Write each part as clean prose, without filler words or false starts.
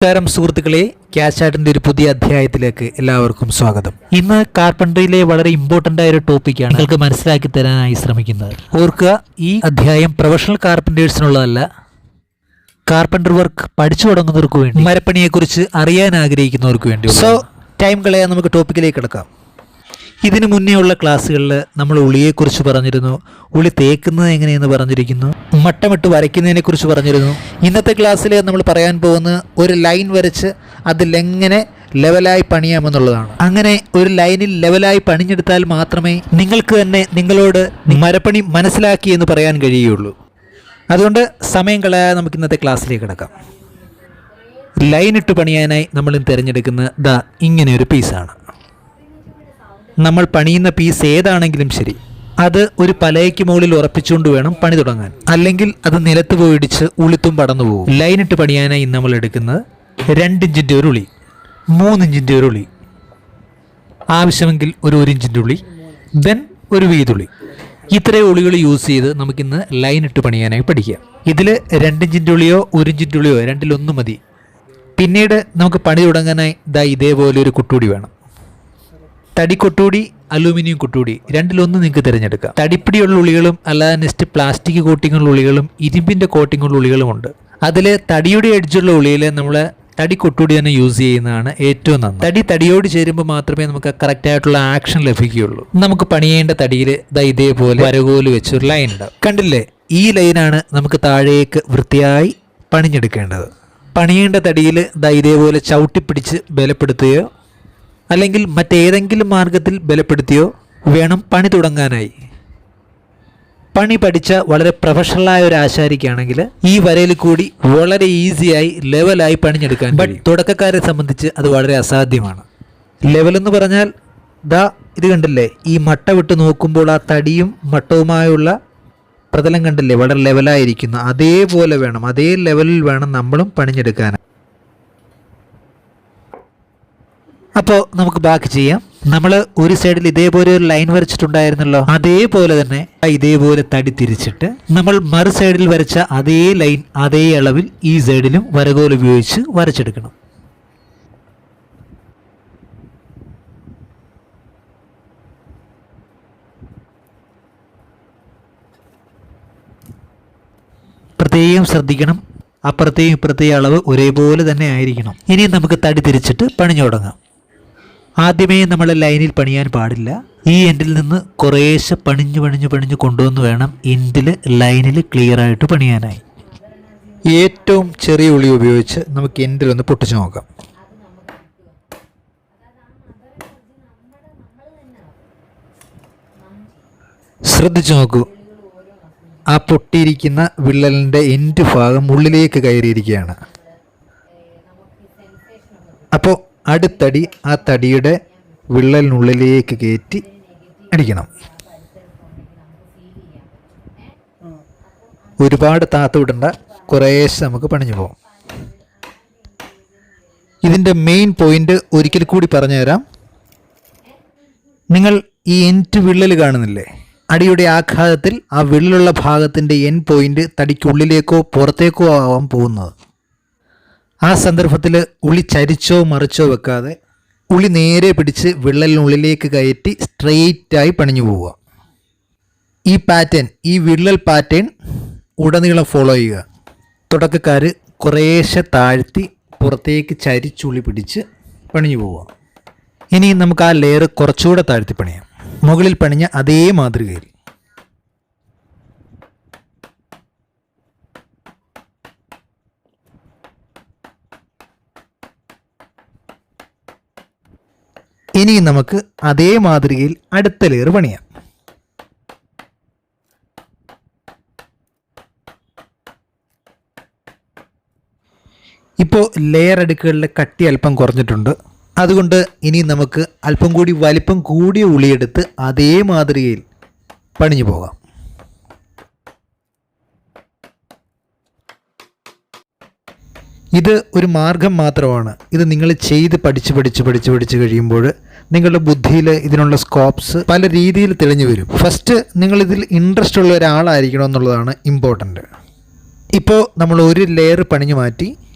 നമസ്കാരം സുഹൃത്തുക്കളെ, ക്യാച്ചാർട്ടിന്റെ ഒരു പുതിയ അധ്യായത്തിലേക്ക് എല്ലാവർക്കും സ്വാഗതം. ഇന്ന് കാർപ്പൻട്രിയിലെ വളരെ ഇമ്പോർട്ടന്റ് ആയ ഒരു ടോപ്പിക്കാണ് നിങ്ങൾക്ക് മനസ്സിലാക്കി തരാനായി ശ്രമിക്കുന്നത്. ഓർക്കുക, ഈ അധ്യായം പ്രൊഫഷണൽ കാർപ്പന്റേഴ്സിനുള്ളതല്ല, കാർപ്പൻറ്റർ വർക്ക് പഠിച്ചു തുടങ്ങുന്നവർക്ക് വേണ്ടി, മരപ്പണിയെക്കുറിച്ച് അറിയാൻ ആഗ്രഹിക്കുന്നവർക്ക് വേണ്ടി. സോ ടൈം കളയാൻ നമുക്ക് ടോപ്പിക്കിലേക്ക് കിടക്കാം. ഇതിനു മുന്നേ ഉള്ള ക്ലാസ്സുകളിൽ നമ്മൾ ഉളിയെക്കുറിച്ച് പറഞ്ഞിരുന്നു, ഉളി തേക്കുന്നത് എങ്ങനെയെന്ന് പറഞ്ഞിരിക്കുന്നു, മട്ടമിട്ട് വരയ്ക്കുന്നതിനെ കുറിച്ച് പറഞ്ഞിരുന്നു. ഇന്നത്തെ ക്ലാസ്സിൽ നമ്മൾ പറയാൻ പോകുന്നത് ഒരു ലൈൻ വരച്ച് അതിലെങ്ങനെ ലെവലായി പണിയാമെന്നുള്ളതാണ്. അങ്ങനെ ഒരു ലൈനിൽ ലെവലായി പണിഞ്ഞെടുത്താൽ മാത്രമേ നിങ്ങൾക്ക് തന്നെ നിങ്ങളോട് മരപ്പണി മനസ്സിലാക്കി എന്ന് പറയാൻ കഴിയുള്ളൂ. അതുകൊണ്ട് സമയം കളയാതെ നമുക്ക് ഇന്നത്തെ ക്ലാസ്സിലേക്ക് കിടക്കാം. ലൈനിട്ട് പണിയാനായി നമ്മൾ തിരഞ്ഞെടുക്കുന്നത് ഇങ്ങനെ ഒരു പീസാണ്. നമ്മൾ പണിയുന്ന പീസ് ഏതാണെങ്കിലും ശരി, അത് ഒരു പലയ്ക്ക് മുകളിൽ ഉറപ്പിച്ചുകൊണ്ട് വേണം പണി തുടങ്ങാൻ, അല്ലെങ്കിൽ അത് നിലത്ത് പോയിടിച്ച് ഉളിത്തും പടന്നു പോകും. ലൈനിട്ട് പണിയാനായി നമ്മൾ എടുക്കുന്നത് 2 ഇഞ്ചിൻ്റെ ഒരു ഉളി, 3 ഇഞ്ചിൻ്റെ ഒരു ഉളി, ആവശ്യമെങ്കിൽ ഒരു 1 ഇഞ്ചിൻ്റെ ഉളി, ദെൻ ഒരു വീതുളി. ഇത്രയും ഉളികൾ യൂസ് ചെയ്ത് നമുക്കിന്ന് ലൈനിട്ട് പണിയാനായി പഠിക്കാം. ഇതിൽ 2 ഇഞ്ചിൻ്റെ ഉളിയോ 1 ഇഞ്ചിൻ്റെ ഉളിയോ രണ്ടിലൊന്നും മതി. പിന്നീട് നമുക്ക് പണി തുടങ്ങാനായി ഇതേപോലെ ഒരു കുട്ടൂടി വേണം. തടി കൊട്ടൂടി, അലൂമിനിയം കൊട്ടൂടി, രണ്ടിലൊന്ന് നിങ്ങൾക്ക് തിരഞ്ഞെടുക്കാം. തടിപ്പിടിയുള്ള ഉളികളും അല്ലാതെ നെക്സ്റ്റ് പ്ലാസ്റ്റിക് കോട്ടിങ്ങുള്ള ഉളികളും ഇരുമ്പിൻ്റെ കോട്ടിങ്ങുള്ള ഉളികളും ഉണ്ട്. അതിൽ തടിയുടെ എഡ്ജുള്ള ഉളിയിൽ നമ്മൾ തടി കൊട്ടൂടി തന്നെ യൂസ് ചെയ്യുന്നതാണ് ഏറ്റവും നന്നായി. തടിയോട് ചേരുമ്പോൾ മാത്രമേ നമുക്ക് കറക്റ്റായിട്ടുള്ള ആക്ഷൻ ലഭിക്കുകയുള്ളൂ. നമുക്ക് പണിയേണ്ട തടിയിൽ ഇതേപോലെ വരകോല് വെച്ചൊരു ലൈൻ ഉണ്ടാവും. കണ്ടില്ലേ, ഈ ലൈനാണ് നമുക്ക് താഴേക്ക് വൃത്തിയായി പണിഞ്ഞെടുക്കേണ്ടത്. പണിയേണ്ട തടിയിൽ ഇതേപോലെ ചവിട്ടിപ്പിടിച്ച് ബലപ്പെടുത്തുകയോ അല്ലെങ്കിൽ മറ്റേതെങ്കിലും മാർഗത്തിൽ ബലപ്പെടുത്തിയോ വേണം പണി തുടങ്ങാനായി. പണി പഠിച്ച വളരെ പ്രൊഫഷണലായ ഒരു ആശാരിക്കാണെങ്കിൽ ഈ വരയിൽ കൂടി വളരെ ഈസിയായി ലെവലായി പണിഞ്ഞെടുക്കാൻ കഴിയും. തുടക്കക്കാരെ സംബന്ധിച്ച് അത് വളരെ അസാധ്യമാണ്. ലെവലെന്ന് പറഞ്ഞാൽ ഇത് കണ്ടില്ലേ, ഈ മട്ട വിട്ട് നോക്കുമ്പോൾ ആ തടിയും മട്ടവുമായുള്ള പ്രതലം കണ്ടില്ലേ, വളരെ ലെവലായിരിക്കുന്നു. അതേപോലെ വേണം, അതേ ലെവലിൽ വേണം നമ്മളും പണിഞ്ഞെടുക്കാൻ. അപ്പോൾ നമുക്ക് ബാക്കി ചെയ്യാം. നമ്മൾ ഒരു സൈഡിൽ ഇതേപോലെ ഒരു ലൈൻ വരച്ചിട്ടുണ്ടായിരുന്നല്ലോ, അതേപോലെ തന്നെ ഇതേപോലെ തടി തിരിച്ചിട്ട് നമ്മൾ മറു സൈഡിൽ വരച്ച അതേ ലൈൻ അതേ അളവിൽ ഈ സൈഡിലും വരകോൽ ഉപയോഗിച്ച് വരച്ചെടുക്കണം. പ്രത്യേകം ശ്രദ്ധിക്കണം, അപ്പുറത്തെയും ഇപ്പുറത്തെയും അളവ് ഒരേപോലെ തന്നെ ആയിരിക്കണം. ഇനി നമുക്ക് തടി തിരിച്ചിട്ട് പണിഞ്ഞു തുടങ്ങാം. ആദ്യമേ നമ്മൾ ലൈനിൽ പണിയാൻ പാടില്ല. ഈ എൻഡിൽ നിന്ന് കുറേശ്ശെ പണിഞ്ഞ് കൊണ്ടുവന്ന് വേണം എൻഡിൽ ലൈനിൽ ക്ലിയർ ആയിട്ട് പണിയാനായി. ഏറ്റവും ചെറിയ ഉളി ഉപയോഗിച്ച് നമുക്ക് എൻഡിലൊന്ന് പൊട്ടിച്ചു നോക്കാം. ശ്രദ്ധിച്ചു നോക്കൂ, ആ പൊട്ടിയിരിക്കുന്ന വിള്ളലിൻ്റെ എൻഡ് ഭാഗം ഉള്ളിലേക്ക് കയറിയിരിക്കുകയാണ്. അപ്പോൾ അടുത്തടി ആ തടിയുടെ വിള്ളലിനുള്ളിലേക്ക് കയറ്റി അടിക്കണം. ഒരുപാട് താത്ത് വിടണ്ട, കുറേശ്ശെ നമുക്ക് പണിഞ്ഞു പോകാം. ഇതിൻ്റെ മെയിൻ പോയിന്റ് ഒരിക്കൽ കൂടി പറഞ്ഞുതരാം. നിങ്ങൾ ഈ എൻഡ് വിള്ളൽ കാണുന്നില്ലേ, അടിയുടെ ആഘാതത്തിൽ ആ വിള്ളലുള്ള ഭാഗത്തിൻ്റെ എൻ പോയിന്റ് തടിക്കുള്ളിലേക്കോ പുറത്തേക്കോ ആവാൻ പോകുന്നത്. ആ സന്ദർഭത്തിൽ ഉളി ചരിച്ചോ മറിച്ചോ വെക്കാതെ ഉളി നേരെ പിടിച്ച് വിള്ളലിനുള്ളിലേക്ക് കയറ്റി സ്ട്രെയിറ്റായി പണിഞ്ഞു പോവുക. ഈ പാറ്റേൺ, ഈ വിള്ളൽ പാറ്റേൺ ഉടനീളം ഫോളോ ചെയ്യുക. തുടക്കക്കാർ കുറേശ്ശെ താഴ്ത്തി പുറത്തേക്ക് ചരിച്ചുളി പിടിച്ച് പണിഞ്ഞു പോവുക. ഇനി നമുക്ക് ആ ലെയർ കുറച്ചുകൂടെ താഴ്ത്തി പണിയാം, മുകളിൽ പണിഞ്ഞ അതേ മാതൃകയിൽ. ഇനി നമുക്ക് അതേ മാതൃകയിൽ അടുത്ത ലെയർ പണിയാം. ഇപ്പോൾ ലെയർ അടുക്കുകളിലെ കട്ടി അല്പം കുറഞ്ഞിട്ടുണ്ട്. അതുകൊണ്ട് ഇനി നമുക്ക് അല്പം കൂടി വലിപ്പം കൂടിയ ഉളിയെടുത്ത് അതേ മാതൃകയിൽ പണിഞ്ഞു പോകാം. ഇത് ഒരു മാർഗം മാത്രമാണ്. ഇത് നിങ്ങൾ ചെയ്ത് പഠിച്ച് കഴിയുമ്പോൾ നിങ്ങളുടെ ബുദ്ധിയിൽ ഇതിനുള്ള സ്കോപ്സ് പല രീതിയിൽ തെളിഞ്ഞു വരും. ഫസ്റ്റ് നിങ്ങളിതിൽ ഇൻട്രസ്റ്റ് ഉള്ള ഒരാളായിരിക്കണം എന്നുള്ളതാണ് ഇമ്പോർട്ടൻ്റ്. ഇപ്പോൾ നമ്മൾ ഒരു ലെയർ പണിഞ്ഞു മാറ്റി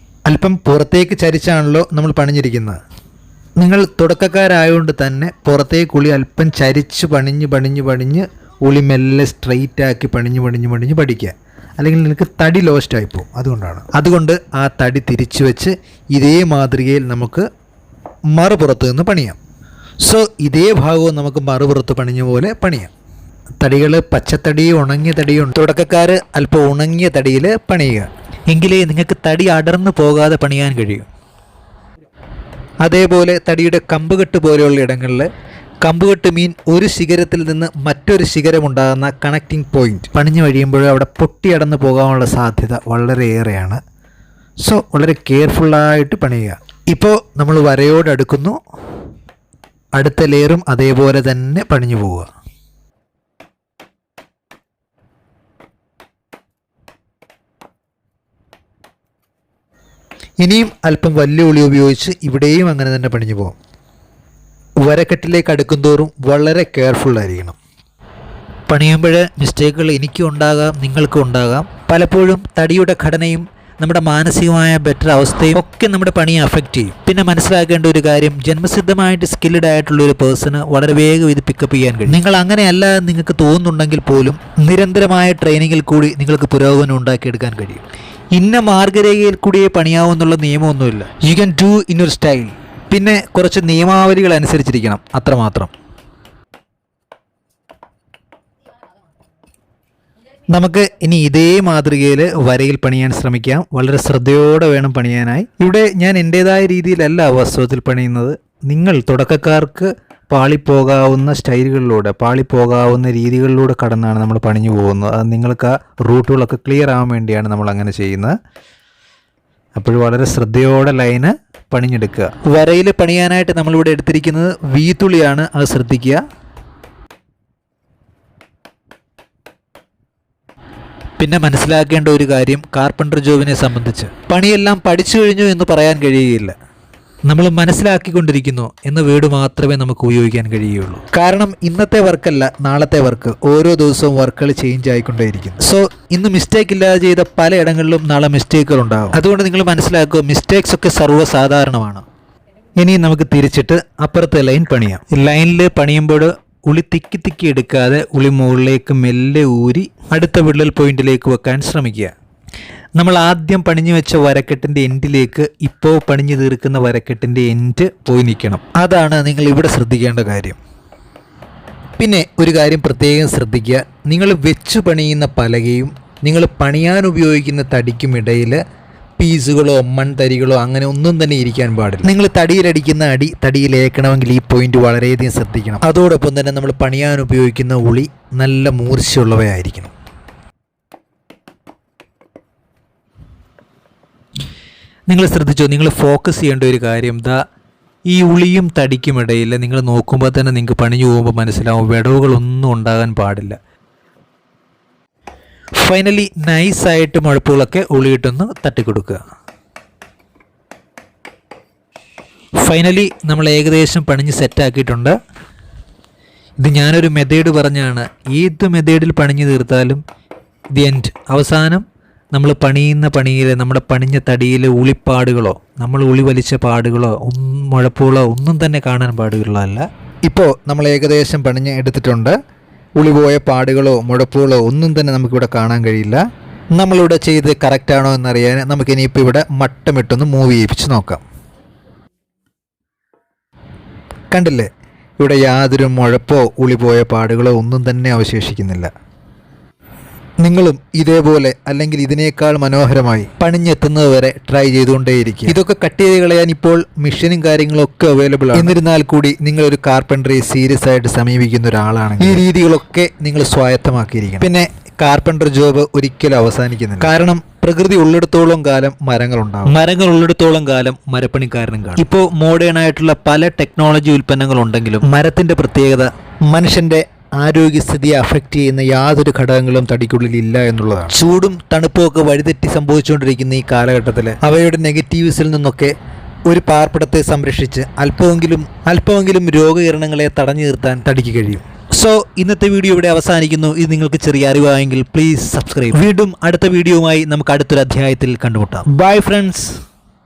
അല്പം പുറത്തേക്ക് ചരിച്ചാണല്ലോ നമ്മൾ പണിഞ്ഞിരിക്കുന്നത്. നിങ്ങൾ തുടക്കക്കാരായതുകൊണ്ട് തന്നെ പുറത്തേക്ക് ഉളി അല്പം ചരിച്ച് പണിഞ്ഞ് ഉളി മെല്ലെ സ്ട്രെയിറ്റ് ആക്കി പണിഞ്ഞ് പഠിക്കുക. അല്ലെങ്കിൽ നിങ്ങൾക്ക് തടി ലോസ്റ്റായി പോകും. അതുകൊണ്ട് ആ തടി തിരിച്ചു വെച്ച് ഇതേ മാതൃകയിൽ നമുക്ക് മറുപുറത്ത് നിന്ന് പണിയാം. സോ ഇതേ ഭാഗവും നമുക്ക് മറുപുറത്ത് പണിഞ്ഞ പോലെ പണിയാം. തടികൾ പച്ചത്തടിയും ഉണങ്ങിയ തടിയും. തുടക്കക്കാർ അല്പം ഉണങ്ങിയ തടിയിൽ പണിയുക. എങ്കിലേ നിങ്ങൾക്ക് തടി അടർന്നു പോകാതെ പണിയാൻ കഴിയും. അതേപോലെ തടിയുടെ കമ്പുകെട്ട് പോലെയുള്ള ഇടങ്ങളിൽ കമ്പുകെട്ട് മീൻ ഒരു ശിഖരത്തിൽ നിന്ന് മറ്റൊരു ശിഖരമുണ്ടാകുന്ന കണക്റ്റിംഗ് പോയിന്റ് പണിഞ്ഞു കഴിയുമ്പോൾ അവിടെ പൊട്ടിയടന്നു പോകാനുള്ള സാധ്യത വളരെയേറെയാണ്. സോ വളരെ കെയർഫുള്ളായിട്ട് പണിയുക. ഇപ്പോൾ നമ്മൾ വരയോടടുക്കുന്നു. അടുത്ത ലെയറും അതേപോലെ തന്നെ പണിഞ്ഞു പോവുക. ഇനിയും അല്പം വലിയ ഉളി ഉപയോഗിച്ച് ഇവിടെയും അങ്ങനെ തന്നെ പണിഞ്ഞു പോകും. വരക്കെട്ടിലേക്ക് അടുക്കുന്തോറും വളരെ കെയർഫുള്ളായിരിക്കണം. പണിയുമ്പോൾ മിസ്റ്റേക്കുകൾ എനിക്കും ഉണ്ടാകാം, നിങ്ങൾക്കും ഉണ്ടാകാം. പലപ്പോഴും തടിയുടെ ഘടനയും നമ്മുടെ മാനസികമായ ബെറ്റർ അവസ്ഥയും ഒക്കെ നമ്മുടെ പണിയെ അഫക്റ്റ് ചെയ്യും. പിന്നെ മനസ്സിലാക്കേണ്ട ഒരു കാര്യം, ജന്മസിദ്ധമായിട്ട് സ്കിൽഡ് ആയിട്ടുള്ള ഒരു പേഴ്സണ് വളരെ വേഗം ഇത് പിക്കപ്പ് ചെയ്യാൻ കഴിയും. നിങ്ങൾ അങ്ങനെയല്ല എന്ന് നിങ്ങൾക്ക് തോന്നുന്നുണ്ടെങ്കിൽ പോലും നിരന്തരമായ ട്രെയിനിങ്ങിൽ കൂടി നിങ്ങൾക്ക് പുരോഗമനം ഉണ്ടാക്കിയെടുക്കാൻ കഴിയും. ഇന്ന മാർഗരേഖയിൽ കൂടിയേ പണിയാവുന്നുള്ള നിയമമൊന്നുമില്ല. You can do in your style. പിന്നെ കുറച്ച് നിയമാവലികൾ അനുസരിച്ചിരിക്കണം, അത്രമാത്രം. നമുക്ക് ഇനി ഇതേ മാതൃകയിൽ വരയിൽ പണിയാൻ ശ്രമിക്കാം. വളരെ ശ്രദ്ധയോടെ വേണം പണിയാനായി. ഇവിടെ ഞാൻ എൻ്റേതായ രീതിയിലല്ല വാസ്തവത്തിൽ പണിയുന്നത്. നിങ്ങൾ തുടക്കക്കാർക്ക് പാളിപ്പോകാവുന്ന സ്റ്റൈലുകളിലൂടെ, പാളിപ്പോകാവുന്ന രീതികളിലൂടെ കടന്നാണ് നമ്മൾ പണിഞ്ഞു പോകുന്നത്. അത് നിങ്ങൾക്ക് ആ റൂട്ടുകളൊക്കെ ക്ലിയർ ആവാൻ വേണ്ടിയാണ് നമ്മൾ അങ്ങനെ ചെയ്യുന്നത്. അപ്പോൾ വളരെ ശ്രദ്ധയോടെ ലൈന് പണിഞ്ഞെടുക്കുക. വരയിൽ പണിയാനായിട്ട് നമ്മളിവിടെ എടുത്തിരിക്കുന്നത് വീത്തുളിയാണ്, അത് ശ്രദ്ധിക്കുക. പിന്നെ മനസ്സിലാക്കേണ്ട ഒരു കാര്യം, കാർപ്പൻറ്റർ ജോബിനെ സംബന്ധിച്ച് പണിയെല്ലാം പഠിച്ചു കഴിഞ്ഞു എന്ന് പറയാൻ കഴിയുകയില്ല. നമ്മൾ മനസ്സിലാക്കിക്കൊണ്ടിരിക്കുന്നു എന്ന വേർഡ് മാത്രമേ നമുക്ക് ഉപയോഗിക്കാൻ കഴിയുകയുള്ളൂ. കാരണം ഇന്നത്തെ വർക്കല്ല നാളത്തെ വർക്ക്. ഓരോ ദിവസവും വർക്കുകൾ ചേഞ്ച് ആയിക്കൊണ്ടേയിരിക്കും. സോ ഇന്ന് മിസ്റ്റേക്ക് ഇല്ലാതെ ചെയ്ത പലയിടങ്ങളിലും നാളെ മിസ്റ്റേക്കുകൾ ഉണ്ടാകും. അതുകൊണ്ട് നിങ്ങൾ മനസ്സിലാക്കുക, മിസ്റ്റേക്സ് ഒക്കെ സർവ്വസാധാരണമാണ്. ഇനി നമുക്ക് തിരിച്ചിട്ട് അപ്പുറത്തെ ലൈൻ പണിയാം. ലൈനിൽ പണിയുമ്പോൾ ഉളി തിക്കി എടുക്കാതെ ഉളി മുകളിലേക്ക് മെല്ലെ ഊരി അടുത്ത വിള്ളൽ പോയിന്റിലേക്ക് വെക്കാൻ ശ്രമിക്കുക. നമ്മൾ ആദ്യം പണിഞ്ഞു വെച്ച വരക്കെട്ടിൻ്റെ എൻഡിലേക്ക് ഇപ്പോൾ പണിഞ്ഞു തീർക്കുന്ന വരക്കെട്ടിൻ്റെ എൻഡ് പോയി നിൽക്കണം. അതാണ് നിങ്ങൾ ഇവിടെ ശ്രദ്ധിക്കേണ്ട കാര്യം. പിന്നെ ഒരു കാര്യം പ്രത്യേകം ശ്രദ്ധിക്കുക, നിങ്ങൾ വെച്ച് പണിയുന്ന പലകയും നിങ്ങൾ പണിയാൻ ഉപയോഗിക്കുന്ന തടിക്കും ഇടയിൽ പീസുകളോ മൺതരികളോ അങ്ങനെ ഒന്നും തന്നെ ഇരിക്കാൻ പാടില്ല. നിങ്ങൾ തടിയിലടിക്കുന്ന അടി തടിയിലേക്കണമെങ്കിൽ ഈ പോയിന്റ് വളരെയധികം ശ്രദ്ധിക്കണം. അതോടൊപ്പം തന്നെ നമ്മൾ പണിയാൻ ഉപയോഗിക്കുന്ന ഉളി നല്ല മൂർച്ചയുള്ളവയായിരിക്കണം. നിങ്ങൾ ശ്രദ്ധിച്ചോ, നിങ്ങൾ ഫോക്കസ് ചെയ്യേണ്ട ഒരു കാര്യം ഈ ഉളിയും തടിക്കും ഇടയിൽ നിങ്ങൾ നോക്കുമ്പോൾ തന്നെ നിങ്ങൾക്ക് പണിഞ്ഞു പോകുമ്പോൾ മനസ്സിലാവും വിടവുകളൊന്നും ഉണ്ടാകാൻ പാടില്ല. ഫൈനലി നൈസായിട്ട് മുഴപ്പുകളൊക്കെ ഉളിയിട്ടൊന്ന് തട്ടിക്കൊടുക്കുക. ഫൈനലി നമ്മൾ ഏകദേശം പണിഞ്ഞ് സെറ്റാക്കിയിട്ടുണ്ട്. ഇത് ഞാനൊരു മെത്തേഡ് പറഞ്ഞാണ്. ഏത് മെത്തേഡിൽ പണിഞ്ഞ് തീർത്താലും ദി എൻഡ് അവസാനം നമ്മൾ പണിയുന്ന പണിയിൽ നമ്മുടെ പണിഞ്ഞ തടിയിൽ ഉളിപ്പാടുകളോ നമ്മൾ ഉളി വലിച്ച പാടുകളോ മുഴപ്പുകളോ ഒന്നും തന്നെ കാണാൻ പാടുകളല്ല. ഇപ്പോൾ നമ്മൾ ഏകദേശം പണിഞ്ഞ് എടുത്തിട്ടുണ്ട്. ഉളി പോയ പാടുകളോ മുഴപ്പുകളോ ഒന്നും തന്നെ നമുക്കിവിടെ കാണാൻ കഴിയില്ല. നമ്മളിവിടെ ചെയ്ത് കറക്റ്റാണോ എന്നറിയാൻ നമുക്കിനിയിപ്പോൾ ഇവിടെ മട്ടമിട്ടൊന്ന് മൂവ് ചെയ്യിപ്പിച്ച് നോക്കാം. കണ്ടില്ലേ, ഇവിടെ യാതൊരു മുഴപ്പോ ഉളി പോയ പാടുകളോ ഒന്നും തന്നെ അവശേഷിക്കുന്നില്ല. നിങ്ങളും ഇതേപോലെ അല്ലെങ്കിൽ ഇതിനേക്കാൾ മനോഹരമായി പണിഞ്ഞെത്തുന്നത് വരെ ട്രൈ ചെയ്തുകൊണ്ടേയിരിക്കും. ഇതൊക്കെ കട്ട് ചെയ്ത് കളയാൻ ഇപ്പോൾ മെഷീനും കാര്യങ്ങളും ഒക്കെ അവൈലബിൾ ആണ്. എന്നിരുന്നാൽ കൂടി നിങ്ങളൊരു കാർപ്പൻട്രി സീരിയസ് ആയിട്ട് സമീപിക്കുന്ന ഒരാളാണെങ്കിൽ ഈ രീതികളൊക്കെ നിങ്ങൾ സ്വായത്തമാക്കിയിരിക്കണം. പിന്നെ കാർപ്പൻറ്റർ ജോബ് ഒരിക്കലും അവസാനിക്കുന്നില്ല. കാരണം പ്രകൃതി ഉള്ളിടത്തോളം കാലം മരങ്ങളുണ്ടാവും, മരങ്ങൾ ഉള്ളിടത്തോളം കാലം മരപ്പണിക്കാരനും കാണും. ഇപ്പോൾ മോഡേൺ ആയിട്ടുള്ള പല ടെക്നോളജി ഉൽപ്പന്നങ്ങളുണ്ടെങ്കിലും മരത്തിന്റെ പ്രത്യേകത മനുഷ്യന്റെ ആരോഗ്യസ്ഥിതിയെ അഫക്റ്റ് ചെയ്യുന്ന യാതൊരു ഘടകങ്ങളും തടിക്കുള്ളിൽ ഇല്ല എന്നുള്ളതാണ്. ചൂടും തണുപ്പും ഒക്കെ വഴിതെറ്റി സംഭവിച്ചുകൊണ്ടിരിക്കുന്ന ഈ കാലഘട്ടത്തിൽ അവയുടെ നെഗറ്റീവ്സിൽ നിന്നൊക്കെ ഒരു പാർപ്പിടത്തെ സംരക്ഷിച്ച് അല്പമെങ്കിലും രോഗകിരണങ്ങളെ തടഞ്ഞു നിർത്താൻ തടിക്ക് കഴിയും. സോ ഇന്നത്തെ വീഡിയോ ഇവിടെ അവസാനിക്കുന്നു. ഇത് നിങ്ങൾക്ക് ചെറിയ അറിവായെങ്കിൽ പ്ലീസ് സബ്സ്ക്രൈബ്. വീണ്ടും അടുത്ത വീഡിയോയുമായി നമുക്ക് അടുത്തൊരു അധ്യായത്തിൽ കണ്ടുമുട്ടാം. Bye friends.